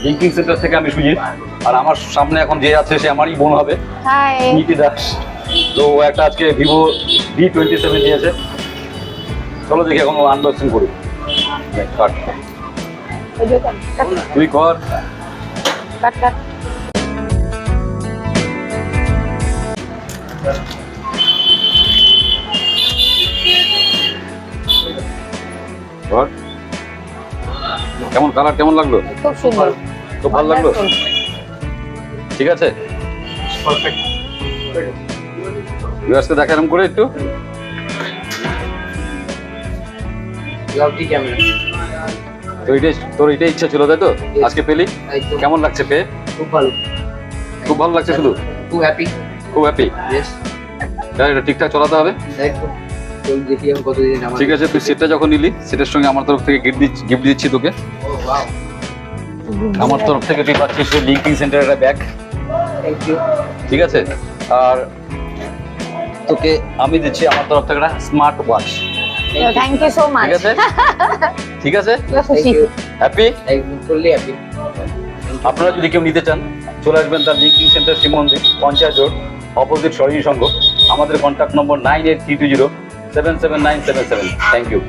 Linking centre থেকে আমি সুজিত, আর আমার সামনে এখন যে আছে সে আমারই বোন হবে, নীতি দাস। তো ও একটা আজকে ভিভো V27 নিয়েছে। চলো দেখি এখন আনবক্সিং করি। তুই কর। কেমন কালার, কেমন লাগলো? খুব সুন্দর, খুব ভালো লাগলো। ঠিক আছে, ভিউয়ার্সকে দেখা এরকম করে একটু। তো এটাই তোর এটাই ইচ্ছা ছিল, তাই তো? আজকে পেলি, কেমন লাগছে পেয়ে? খুব ভালো, খুব ভালো লাগছে, শুধু খুব হ্যাপি, খুব হ্যাপি। এটা ঠিকঠাক চালাতে হবে। ঠিক আছে, তুই সেটটা যখন নিলি, সেটার সঙ্গে আমার তরফ থেকে গিফট দিচ্ছি তোকে। আমার তরফ থেকে তুই পাচ্ছিস লিঙ্কিং সেন্টারের একটা ব্যাগ। ঠিক আছে, আর তোকে আমি দিচ্ছি আমার তরফ থেকে একটা smart watch. Thank you so much. ঠিক আছে, ঠিক আছে, হ্যাপি। আপনারা যদি কেউ নিতে চান, চলে আসবেন তার লিঙ্কিং সেন্টার, শিব মন্দির, পঞ্চায়েত রোড, অপোজিট সরণী সংঘ। আমাদের কন্ট্যাক্ট নম্বর 9832077977। Thank you.